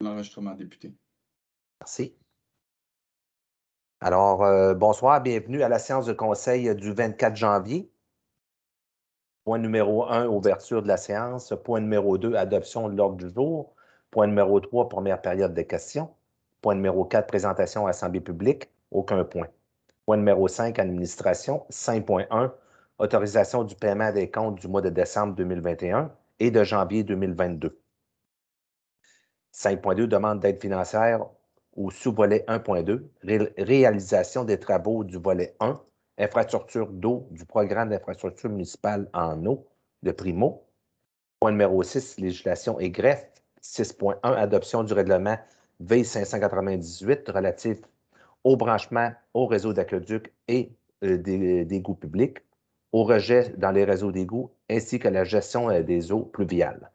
L'enregistrement débuté. Merci. Alors, bonsoir, bienvenue à la séance de conseil du 24 janvier. Point numéro 1, ouverture de la séance. Point numéro 2, adoption de l'ordre du jour. Point numéro 3, première période de questions. Point numéro 4, présentation à l'Assemblée publique. Aucun point. Point numéro 5, administration. 5.1, autorisation du paiement des comptes du mois de décembre 2021 et de janvier 2022. 5.2, demande d'aide financière au sous-volet 1.2, réalisation des travaux du volet 1, infrastructure d'eau du programme d'infrastructure municipale en eau de Primo. Point numéro 6, législation et greffe. 6.1, adoption du règlement V598 relatif au branchement au réseau d'aqueduc et d'égouts publics, au rejet dans les réseaux d'égouts ainsi que la gestion des eaux pluviales.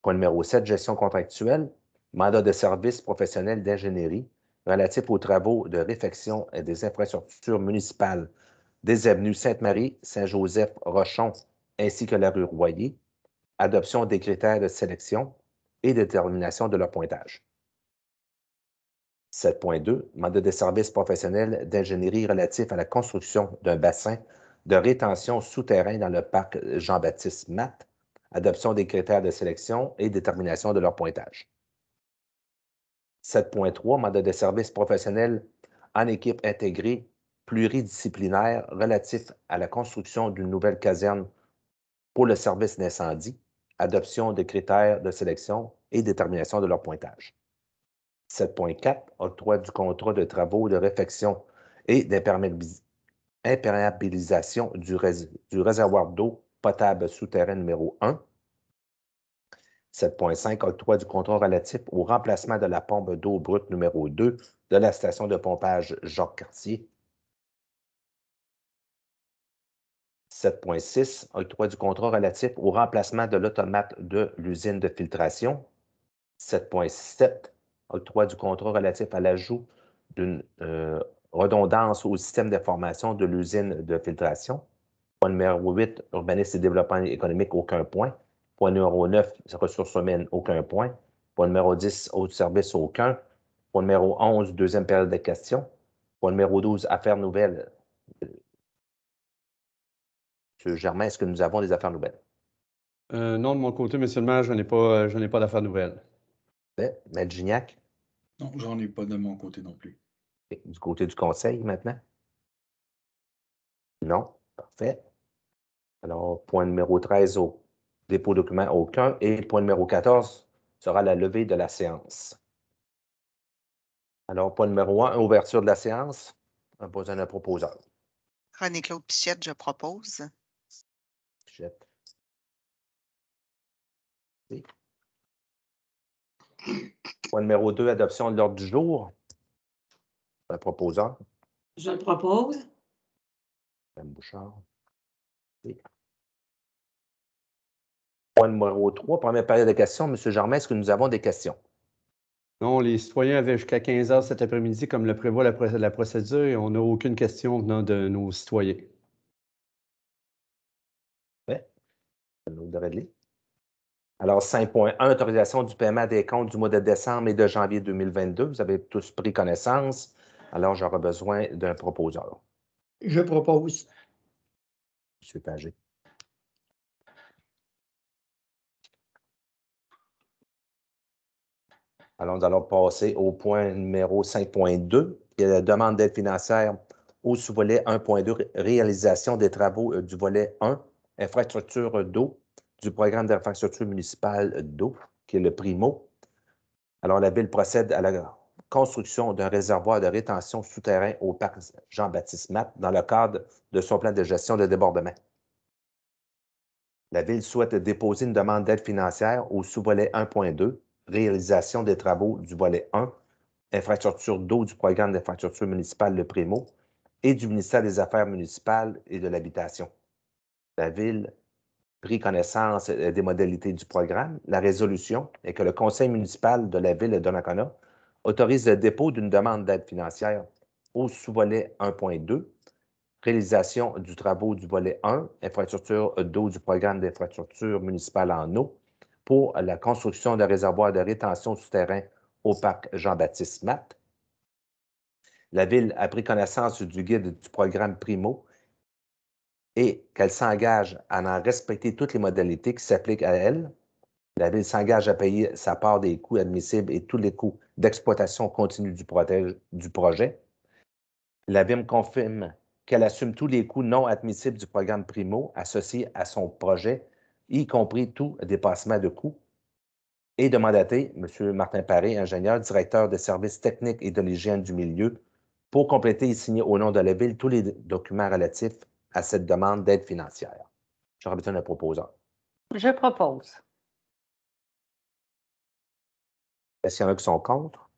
Point numéro 7, gestion contractuelle, mandat de service professionnel d'ingénierie relatif aux travaux de réfection et des infrastructures municipales des avenues Sainte-Marie, Saint-Joseph, Rochon, ainsi que la rue Royer, adoption des critères de sélection et détermination de leur pointage. 7.2, mandat de service professionnel d'ingénierie relatif à la construction d'un bassin de rétention souterrain dans le parc Jean-Baptiste Matte, adoption des critères de sélection et détermination de leur pointage. 7.3, mandat de service professionnel en équipe intégrée pluridisciplinaire relatif à la construction d'une nouvelle caserne pour le service d'incendie, adoption des critères de sélection et détermination de leur pointage. 7.4, octroi du contrat de travaux de réfection et d'imperméabilisation du réservoir d'eau potable souterrain numéro 1. 7.5, octroi du contrat relatif au remplacement de la pompe d'eau brute numéro 2 de la station de pompage Jacques-Cartier. 7.6, octroi du contrat relatif au remplacement de l'automate de l'usine de filtration. 7.7, octroi du contrat relatif à l'ajout d'une redondance au système d'information de l'usine de filtration. Point numéro 8, urbanisme et développement économique, aucun point. Point numéro 9, ressources humaines, aucun point. Point numéro 10, autres services, aucun. Point numéro 11, deuxième période de questions. Point numéro 12, affaires nouvelles. M. Germain, est-ce que nous avons des affaires nouvelles? Non, de mon côté, M. le maire, je n'ai pas d'affaires nouvelles. Maître Gignac? Non, j'en ai pas de mon côté non plus. Du côté du conseil, maintenant? Non? Parfait. Alors, point numéro 13, au dépôt de document, aucun. Et point numéro 14 sera la levée de la séance. Alors, point numéro 1, ouverture de la séance. Un besoin d'un proposeur. René-Claude Pichette, je propose. Pichette. Oui. Point numéro 2, adoption de l'ordre du jour. Un proposeur. Je le propose. Mme Bouchard. Oui. Point numéro 3, première période de questions. M. Germain, est-ce que nous avons des questions? Non, les citoyens avaient jusqu'à 15 heures cet après-midi, comme le prévoit la procédure, et on n'a aucune question venant de nos citoyens. Oui. De Redley. Alors, 5.1, autorisation du paiement des comptes du mois de décembre et de janvier 2022. Vous avez tous pris connaissance. Alors, j'aurai besoin d'un proposeur. Je propose. M. Pagé. Alors, nous allons passer au point numéro 5.2, qui est la demande d'aide financière au sous-volet 1.2, réalisation des travaux du volet 1, infrastructure d'eau, du programme d'infrastructure municipale d'eau, qui est le Primo. Alors, la Ville procède à la construction d'un réservoir de rétention souterrain au parc Jean-Baptiste Matte dans le cadre de son plan de gestion de débordement. La Ville souhaite déposer une demande d'aide financière au sous-volet 1.2, réalisation des travaux du volet 1, infrastructure d'eau du programme d'infrastructure municipale Le Primo et du ministère des Affaires municipales et de l'Habitation. La Ville pris connaissance des modalités du programme. La résolution est que le conseil municipal de la Ville de Donnacona autorise le dépôt d'une demande d'aide financière au sous-volet 1.2, réalisation du travaux du volet 1, infrastructure d'eau du programme d'infrastructure municipale en eau, pour la construction de réservoirs de rétention souterrain au parc Jean-Baptiste Matte. La Ville a pris connaissance du guide du programme Primo et qu'elle s'engage à en respecter toutes les modalités qui s'appliquent à elle. La Ville s'engage à payer sa part des coûts admissibles et tous les coûts d'exploitation continue du projet. La Ville confirme qu'elle assume tous les coûts non admissibles du programme Primo associés à son projet, y compris tout dépassement de coûts, et de mandater M. Martin Paré, ingénieur, directeur des services techniques et de l'hygiène du milieu, pour compléter et signer au nom de la Ville tous les documents relatifs à cette demande d'aide financière. J'aurais besoin d'un proposeur. Je propose. Est-ce qu'il y en a qui sont contre?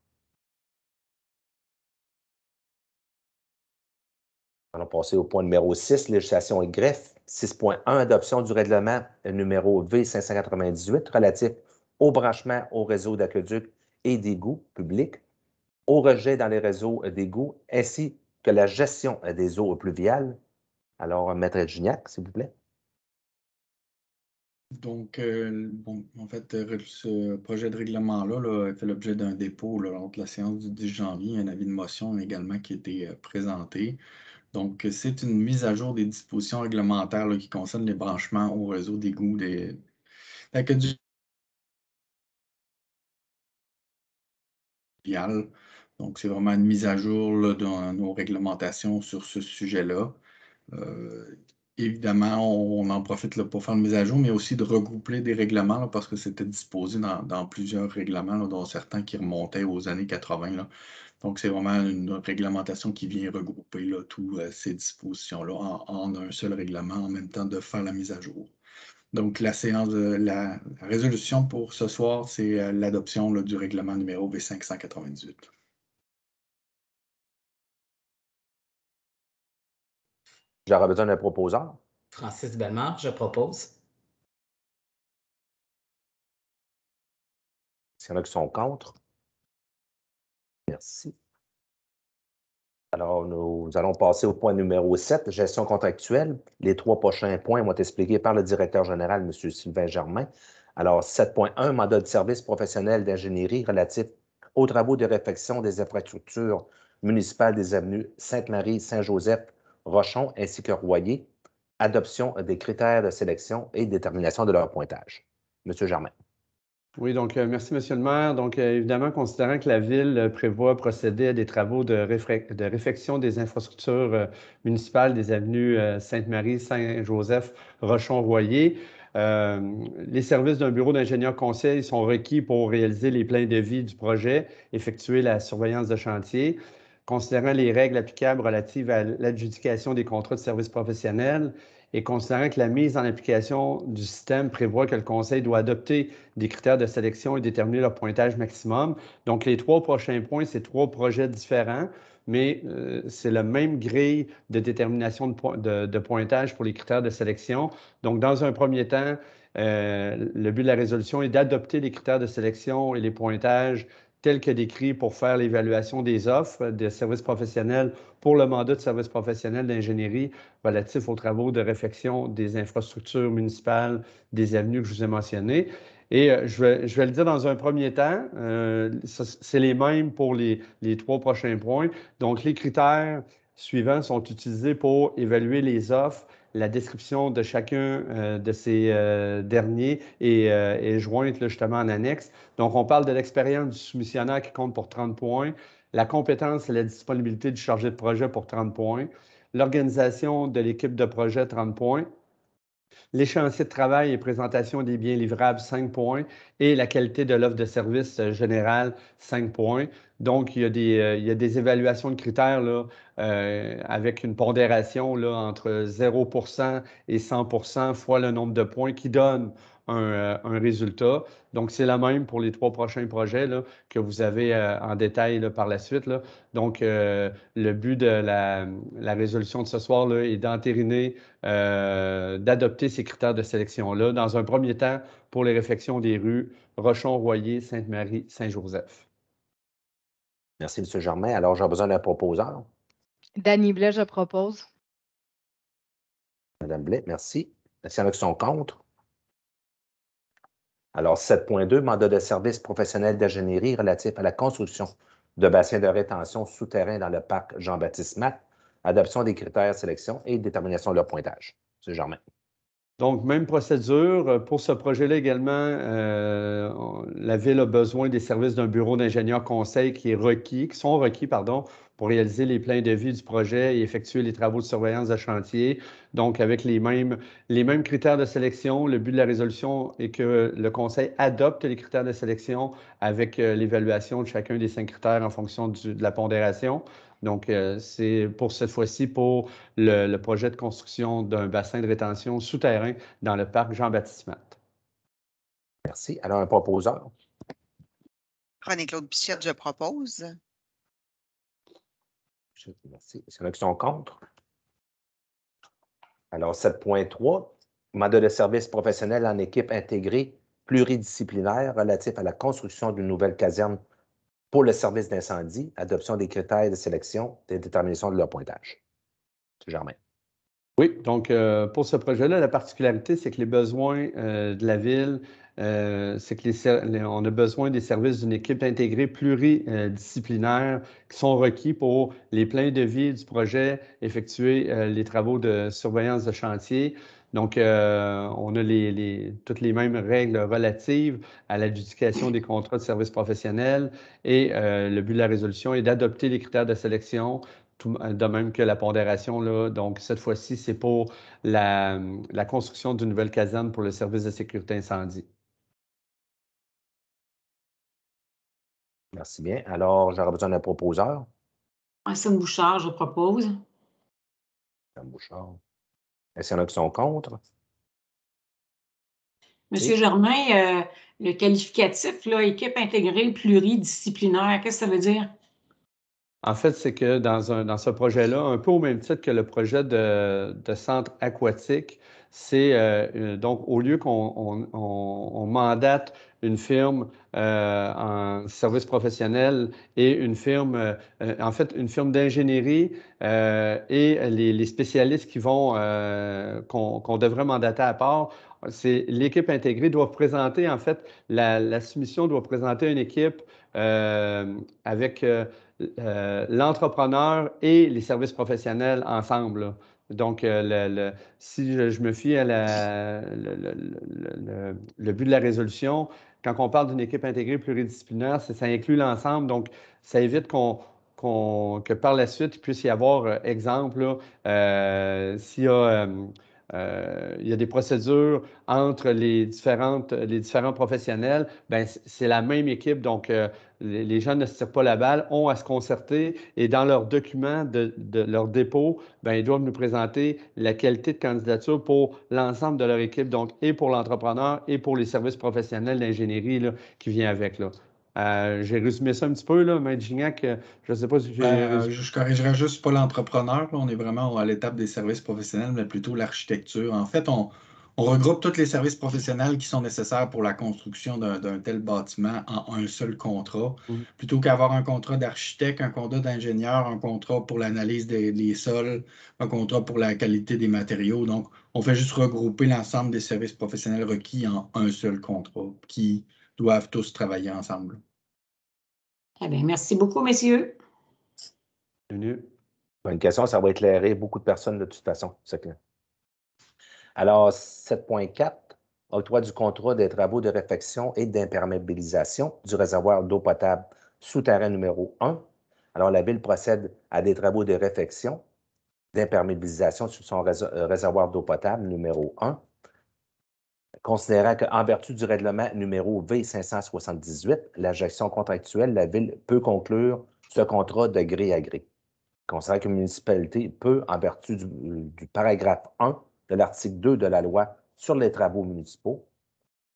On va passer au point numéro 6, législation et greffe. 6.1, adoption du règlement numéro V598 relatif au branchement au réseau d'aqueducs et d'égouts publics, au rejet dans les réseaux d'égouts, ainsi que la gestion des eaux pluviales. Alors, Maître Gignac, s'il vous plaît. Donc, bon, en fait, ce projet de règlement-là là, fait l'objet d'un dépôt là, lors de la séance du 10 janvier, un avis de motion également qui a été présenté. Donc, c'est une mise à jour des dispositions réglementaires là, qui concernent les branchements au réseau d'égouts des aqueducs. Donc, c'est vraiment une mise à jour là, de nos réglementations sur ce sujet-là. Évidemment, on en profite là, pour faire une mise à jour, mais aussi de regrouper des règlements là, parce que c'était disposé dans plusieurs règlements, là, dont certains qui remontaient aux années 80. Là. Donc, c'est vraiment une réglementation qui vient regrouper là, toutes ces dispositions-là en un seul règlement, en même temps de faire la mise à jour. Donc, la résolution pour ce soir, c'est l'adoption du règlement numéro V598. J'aurais besoin d'un proposeur. Francis Bellemare, je propose. S'il y en a qui sont contre. Merci. Alors, nous allons passer au point numéro 7, gestion contractuelle. Les 3 prochains points vont être expliqués par le directeur général, M. Sylvain Germain. Alors, 7.1, mandat de service professionnel d'ingénierie relatif aux travaux de réfection des infrastructures municipales des avenues Sainte-Marie, Saint-Joseph, Rochon ainsi que Royer. Adoption des critères de sélection et détermination de leur pointage. M. Germain. Oui, donc merci, M. le maire. Donc, évidemment, considérant que la Ville prévoit procéder à des travaux de réfection des infrastructures municipales des avenues Sainte-Marie, Saint-Joseph, Rochon-Royer, les services d'un bureau d'ingénieur conseil sont requis pour réaliser les plans de vie du projet, effectuer la surveillance de chantier. Considérant les règles applicables relatives à l'adjudication des contrats de services professionnels, et considérant que la mise en application du système prévoit que le Conseil doit adopter des critères de sélection et déterminer leur pointage maximum. Donc, les 3 prochains points, c'est 3 projets différents, mais c'est la même grille de détermination de pointage pour les critères de sélection. Donc, dans un premier temps, le but de la résolution est d'adopter les critères de sélection et les pointages tels que décrits pour faire l'évaluation des offres de services professionnels pour le mandat de service professionnel d'ingénierie relatif aux travaux de réfection des infrastructures municipales des avenues que je vous ai mentionnées. Et je vais le dire dans un premier temps, c'est les mêmes pour les 3 prochains points. Donc, les critères suivants sont utilisés pour évaluer les offres. La description de chacun de ces derniers est jointe là, justement en annexe. Donc, on parle de l'expérience du soumissionnaire qui compte pour 30 points, la compétence et la disponibilité du chargé de projet pour 30 points, l'organisation de l'équipe de projet 30 points, l'échéancier de travail et présentation des biens livrables 5 points et la qualité de l'offre de service générale 5 points. Donc, il y a des évaluations de critères là, avec une pondération là, entre 0% et 100% fois le nombre de points qui donne un résultat. Donc, c'est la même pour les 3 prochains projets là, que vous avez en détail là, par la suite. Là. Donc, le but de la résolution de ce soir là, est d'entériner, d'adopter ces critères de sélection-là. Dans un premier temps, pour les réfections des rues Rochon, Royer, Sainte-Marie, Saint-Joseph. Merci, M. Germain. Alors, j'ai besoin d'un proposeur. Dany Blais, je propose. Mme Blais, merci. Est-ce qu'il y en a qui sont contre? Alors, 7.2, mandat de service professionnel d'ingénierie relatif à la construction de bassins de rétention souterrains dans le parc Jean-Baptiste Matte, adoption des critères de sélection et détermination de leur pointage. M. Germain. Donc, même procédure. Pour ce projet-là également, la Ville a besoin des services d'un bureau d'ingénieurs conseil qui sont requis, pour réaliser les plans de vie du projet et effectuer les travaux de surveillance de chantier. Donc, avec les mêmes critères de sélection, le but de la résolution est que le conseil adopte les critères de sélection avec l'évaluation de chacun des 5 critères en fonction de la pondération. Donc, c'est pour cette fois-ci pour le projet de construction d'un bassin de rétention souterrain dans le parc Jean-Baptiste Matte. Merci. Alors, un proposeur. René-Claude Pichette, je propose. Merci. Est-ce qu'il y en a qui sont contre? Alors, 7.3, mandat de service professionnel en équipe intégrée pluridisciplinaire relatif à la construction d'une nouvelle caserne pour le service d'incendie, adoption des critères de sélection et détermination de leur pointage. M. Germain. Oui, donc pour ce projet-là, la particularité, c'est que les besoins de la Ville, c'est que on a besoin des services d'une équipe intégrée pluridisciplinaire qui sont requis pour les plans de vie du projet, effectuer les travaux de surveillance de chantier. Donc, on a toutes les mêmes règles relatives à l'adjudication des contrats de services professionnels et le but de la résolution est d'adopter les critères de sélection, de même que la pondération. Là. Donc, cette fois-ci, c'est pour la construction d'une nouvelle caserne pour le service de sécurité incendie. Merci bien. Alors, j'aurais besoin d'un proposeur. Francine Bouchard, je propose. Mme Bouchard. Est-ce qu'il y en a qui sont contre? Monsieur Germain, le qualificatif, là, équipe intégrée pluridisciplinaire, qu'est-ce que ça veut dire? En fait, c'est que dans ce projet-là, un peu au même titre que le projet de centre aquatique, c'est donc au lieu qu'on mandate une firme en service professionnel et une firme, en fait, une firme d'ingénierie et les spécialistes qu'on devrait mandater à part, c'est l'équipe intégrée doit présenter, en fait, la soumission doit présenter une équipe avec l'entrepreneur et les services professionnels ensemble. Là. Donc, si je me fie à le but de la résolution, quand on parle d'une équipe intégrée pluridisciplinaire, ça inclut l'ensemble. Donc, ça évite que par la suite, il puisse y avoir, exemple, s'il y a... il y a des procédures entre les différents professionnels, ben c'est la même équipe, donc les gens ne se tirent pas la balle, ont à se concerter et dans leurs documents de leur dépôt, ben ils doivent nous présenter la qualité de candidature pour l'ensemble de leur équipe, donc et pour l'entrepreneur et pour les services professionnels d'ingénierie là, qui vient avec. Là. J'ai résumé ça un petit peu, là, Maître Gignac, je ne sais pas si j'ai résumé. Je corrigerais juste pas l'entrepreneur. Là. On est vraiment à l'étape des services professionnels, mais plutôt l'architecture. En fait, on regroupe tous les services professionnels qui sont nécessaires pour la construction d'un tel bâtiment en un seul contrat. Plutôt qu'avoir un contrat d'architecte, un contrat d'ingénieur, un contrat pour l'analyse des sols, un contrat pour la qualité des matériaux. Donc, on fait juste regrouper l'ensemble des services professionnels requis en un seul contrat qui doivent tous travailler ensemble. Eh bien, merci beaucoup, messieurs. Bienvenue. Bonne question, ça va éclairer beaucoup de personnes de toute façon, c'est clair. Alors, 7.4, octroi du contrat des travaux de réfection et d'imperméabilisation du réservoir d'eau potable souterrain numéro 1. Alors, la Ville procède à des travaux de réfection, d'imperméabilisation sur son réservoir d'eau potable numéro 1, considérant qu'en vertu du règlement numéro V578, la gestion contractuelle, la Ville peut conclure ce contrat de gré à gré. Considérant qu'une municipalité peut, en vertu du paragraphe 1 de l'article 2 de la loi sur les travaux municipaux,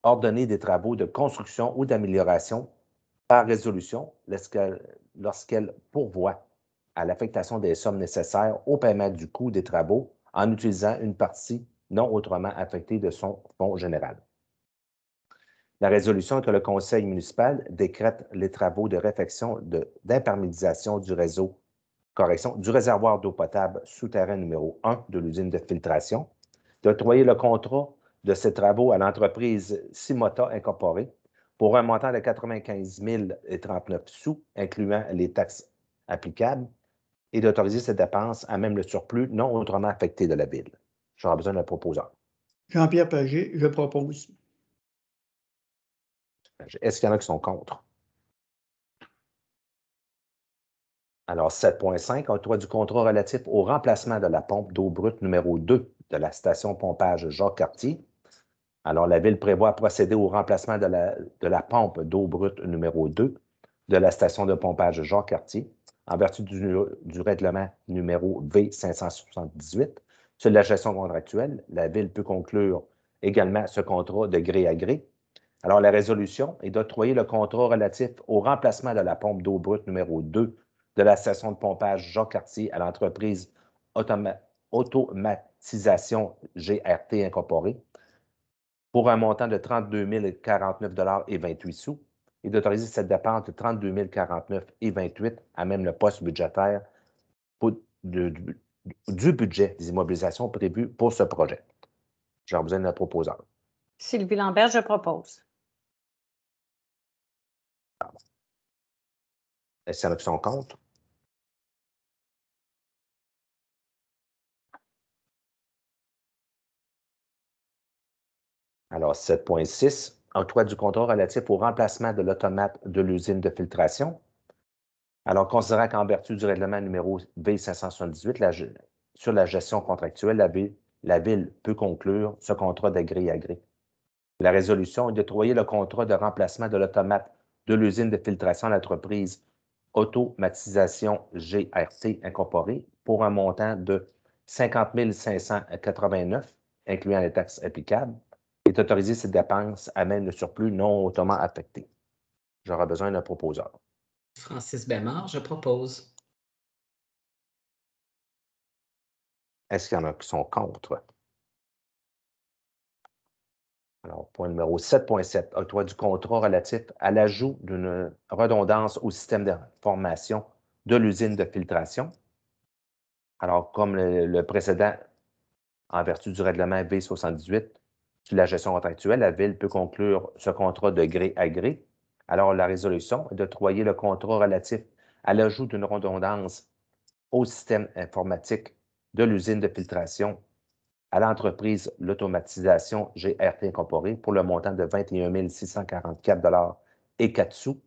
ordonner des travaux de construction ou d'amélioration par résolution lorsqu'elle pourvoit à l'affectation des sommes nécessaires au paiement du coût des travaux en utilisant une partie non autrement affectée de son fonds général. La résolution est que le conseil municipal décrète les travaux de réfection d'imperméabilisation du réservoir d'eau potable souterrain numéro 1 de l'usine de filtration, d'octroyer le contrat de ces travaux à l'entreprise Simota Incorporée pour un montant de 95 039 sous, incluant les taxes applicables, et d'autoriser ces dépenses à même le surplus non autrement affecté de la Ville. J'aurai besoin d'un proposeur. Jean-Pierre Pagé, je propose. Est-ce qu'il y en a qui sont contre? Alors, 7.5, octroi du contrat relatif au remplacement de la pompe d'eau brute numéro 2 de la station pompage Jacques-Cartier. Alors, la Ville prévoit procéder au remplacement de la pompe d'eau brute numéro 2 de la station de pompage Jacques-Cartier en vertu du règlement numéro V578 sur la gestion contractuelle. La Ville peut conclure également ce contrat de gré à gré. Alors, la résolution est d'octroyer le contrat relatif au remplacement de la pompe d'eau brute numéro 2 de la station de pompage Jacques-Cartier à l'entreprise Automatisation GRT Incorporée pour un montant de 32 049,28 sous et d'autoriser cette dépense de 32 049,28 à même le poste budgétaire du budget des immobilisations prévues pour ce projet. J'ai besoin d'un proposeur. Sylvie Lambert, je propose. Est-ce qu'il y en a qui sont contre? Alors, 7.6, octroi du contrat relatif au remplacement de l'automate de l'usine de filtration. Alors, considérant qu'en vertu du règlement numéro V578 sur la gestion contractuelle, la Ville peut conclure ce contrat de gré à gré. La résolution est d'octroyer le contrat de remplacement de l'automate de l'usine de filtration à l'entreprise Automatisation GRT Incorporée pour un montant de 50 589, incluant les taxes applicables, et d'autoriser ces dépenses à même le surplus non hautement affecté. J'aurai besoin d'un proposeur. Francis Bellemare, je propose. Est-ce qu'il y en a qui sont contre? Alors, point numéro 7.7, octroi du contrat relatif à l'ajout d'une redondance au système d'information de l'usine de filtration. Alors, comme le précédent, en vertu du règlement V78, sur la gestion contractuelle, la Ville peut conclure ce contrat de gré à gré. Alors, la résolution est d'octroyer le contrat relatif à l'ajout d'une redondance au système informatique de l'usine de filtration à l'entreprise L'Automatisation GRT Incorporée pour le montant de 21 644,04 sous,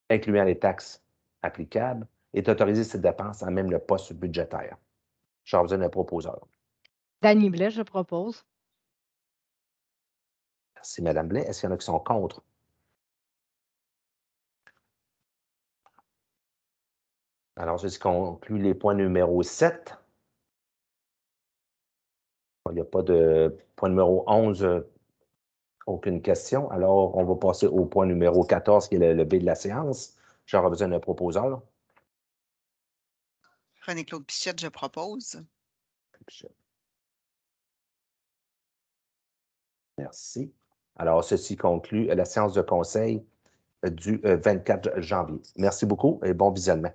incluant les taxes applicables, et d'autoriser cette dépense à même le poste budgétaire. J'ai besoin d'un proposeur. Dany Blais, je propose. Merci, Mme Blais. Est-ce qu'il y en a qui sont contre? Alors, ceci conclut les points numéro 7. Il n'y a pas de point numéro 11, aucune question. Alors, on va passer au point numéro 14, qui est le B de la séance. J'aurai besoin d'un proposeur. René-Claude Pichette, je propose. Merci. Alors, ceci conclut la séance de conseil du 24 janvier. Merci beaucoup et bon visionnement.